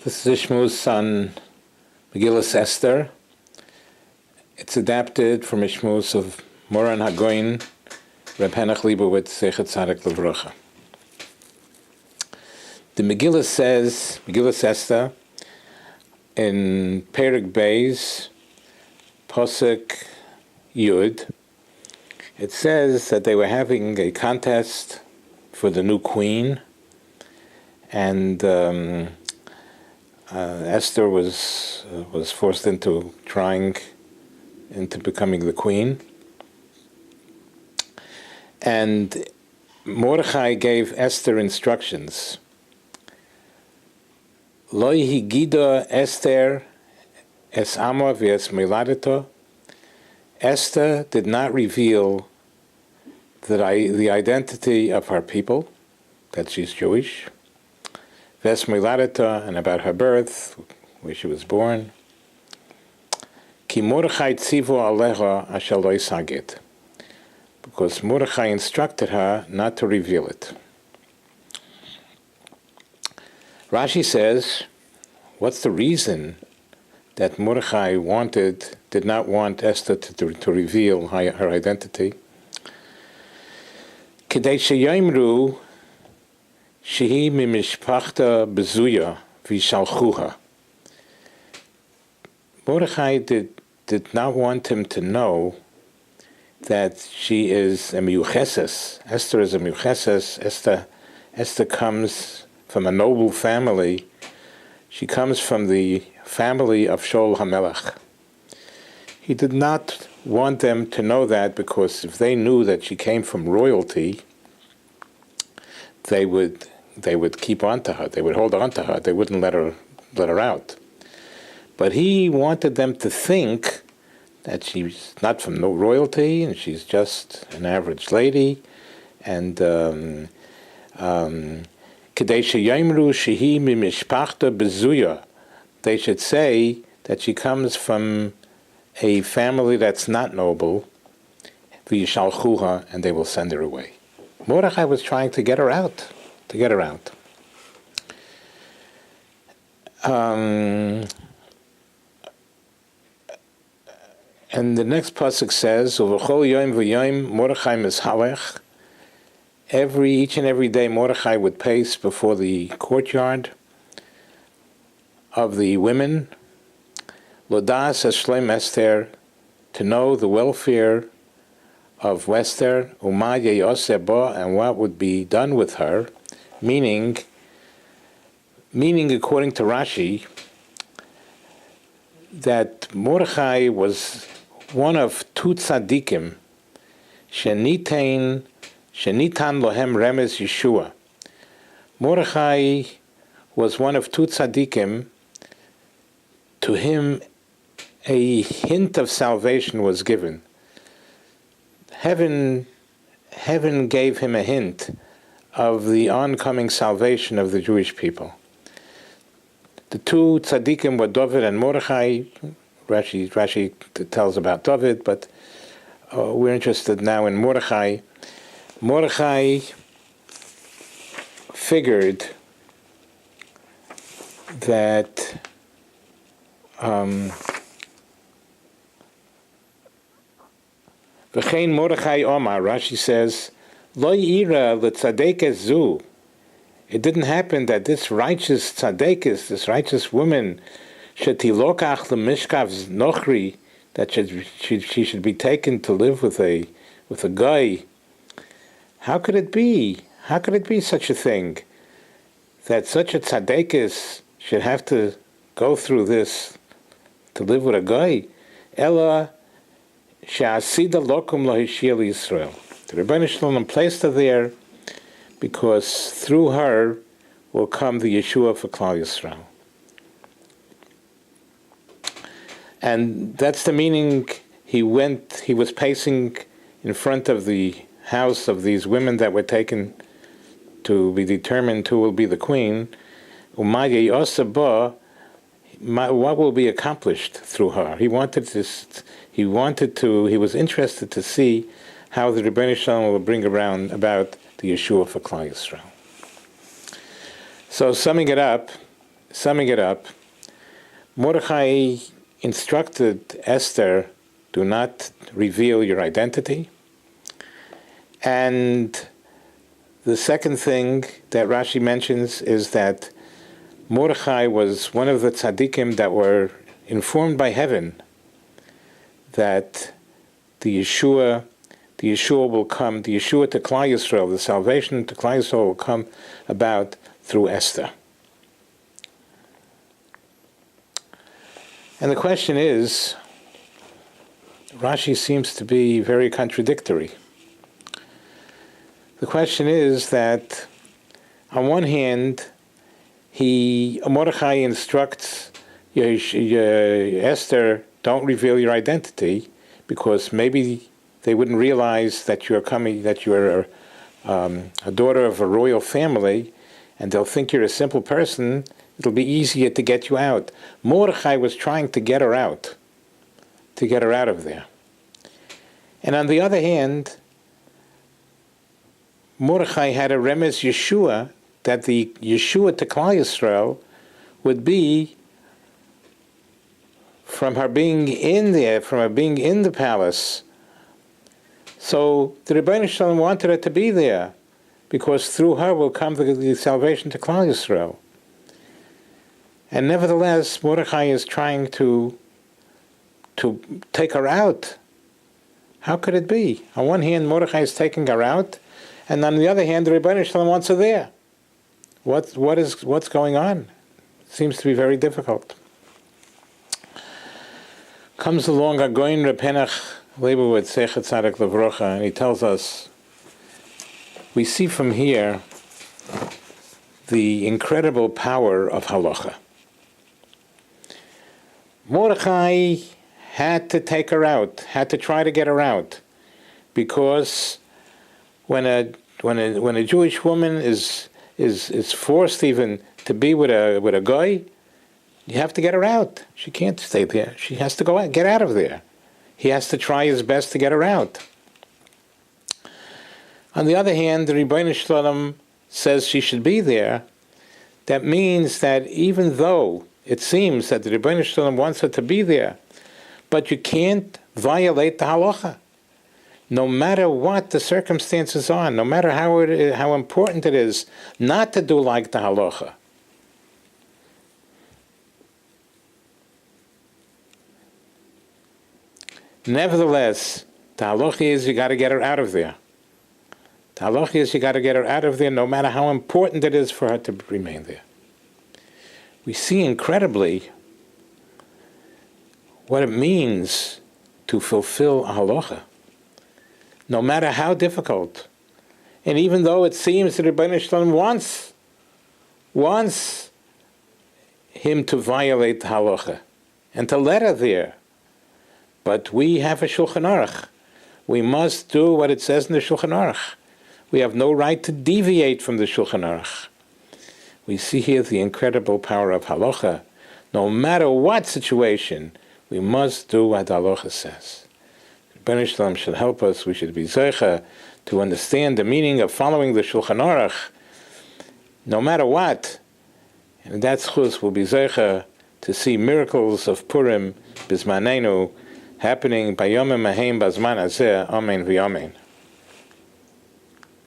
This is Ishmael's son, Megilas Eshter. It's adapted from Ishmael's of Moran Hagoyin, Reb Henoch Leibowitz, Zeichet Tzaddik Levrocha. The Megillah says, Megilas Eshter, in Perek Beis, Posuk Yud, it says that they were having a contest for the new queen, and Esther was forced into becoming the queen. And Mordechai gave Esther instructions. Lo higida Esther es amo v'es meiladeto. Esther did not reveal the identity of her people, that she's Jewish. Ves meiladeto, and about her birth, where she was born. Ki Mordechai tzivo aleha asher lo yisagid, because Mordechai instructed her not to reveal it. Rashi says, what's the reason that Mordechai did not want Esther to reveal her identity? Kedei sheyomru shehi mimishpachta bezuya v'yishalchuha. Mordechai did not want him to know that she is a miyucheses. Esther is a miyucheses. Esther comes from a noble family. She comes from the family of Shaul HaMelech. He did not want them to know that, because if they knew that she came from royalty, they would keep on to her. They would hold on to her. They wouldn't let her out. But he wanted them to think that she's not from no royalty and she's just an average lady. And Kedei sheyomru shehi mimishpachta bezuya, they should say that she comes from a family that's not noble, v'yishalchuha, and they will send her away. Mordechai was trying to get her out. And the next pasuk says, "Uv'chol yom v'yom Mordechai mishalech." Each and every day, Mordechai would pace before the courtyard of the women, Lodas Hashlem Esther, to know the welfare of Esther, Uma yeyoseh bo, and what would be done with her, meaning according to Rashi, that Mordechai was one of two tzaddikim, shenitan lohem remez Yeshua. Mordechai was one of two tzaddikim. To him, a hint of salvation was given. Heaven gave him a hint of the oncoming salvation of the Jewish people. The two tzaddikim were David and Mordechai. Rashi tells about David, but we're interested now in Mordechai. Mordechai figured that V'chein Mordechai Omar, Rashi says, Lo yira l'tzadekes zu. It didn't happen that this righteous tzadekes, this righteous woman, shetilokach l'mishkav nochri, that she should be taken to live with a guy. How could it be? How could it be such a thing? That such a tzadekes should have to go through this to live with a guy? Ella she'asida lokum lahishil Yisrael. The Rebbeinu Shalom placed her there because through her will come the Yeshua for Klal Yisrael. And that's the meaning. He was pacing in front of the house of these women that were taken to be determined who will be the queen. What will be accomplished through her? He was interested to see how the Rebbeinu Shalom will bring around about the Yeshua for Klal Yisrael. So summing it up, summing it up, Mordechai instructed Esther, do not reveal your identity. And the second thing that Rashi mentions is that Mordechai was one of the tzaddikim that were informed by heaven that the Yeshua will come, the Yeshua to Klal Yisrael, the salvation to Klal Yisrael will come about through Esther. And the question is, Rashi seems to be very contradictory. The question is that, on one hand, Mordechai instructs Esther, don't reveal your identity, because maybe they wouldn't realize that you're a daughter of a royal family, and they'll think you're a simple person. It'll be easier to get you out. Mordechai was trying to get her out of there. And on the other hand, Mordechai had a remez Yeshua, that the Yeshua to Klal Yisrael would be from her being in there, from her being in the palace. So the Rebbeinu Shalom wanted her to be there, because through her will come the salvation to Klal Yisrael. And nevertheless, Mordechai is trying to take her out. How could it be? On one hand, Mordechai is taking her out, and on the other hand, the Rebbeinu Shalom wants her there. What's going on? It seems to be very difficult. Comes along a Goin Reb Henach Leibowitz, Zecher Tzaddik Levrocha, and he tells us, we see from here the incredible power of Halacha. Mordechai had to take her out, had to try to get her out, because when a Jewish woman is forced even to be with a guy, you have to get her out. She can't stay there. She has to go out, get out of there. He has to try his best to get her out. On the other hand, the Rebbeinu Shalom says she should be there. That means that even though it seems that the Rebbeinu Shalom wants her to be there, but you can't violate the halacha. No matter what the circumstances are, no matter how important it is not to do like the halacha. Nevertheless, the halacha is you got to get her out of there. The halacha is you got to get her out of there no matter how important it is for her to remain there. We see incredibly what it means to fulfill a halacha, no matter how difficult. And even though it seems that Rebbeinu Shalom wants him to violate the halacha and to let her there, but we have a Shulchan Aruch. We must do what it says in the Shulchan Aruch. We have no right to deviate from the Shulchan Aruch. We see here the incredible power of halacha. No matter what situation, we must do what the halacha says. Rebbeinu Shalom should help us. We should be zeicha to understand the meaning of following the Shulchan Aruch, no matter what. And that schus will be zeicha to see miracles of Purim Bizmanenu happening by Yomim Mahim Bazman Azeh. Amen v'Amen.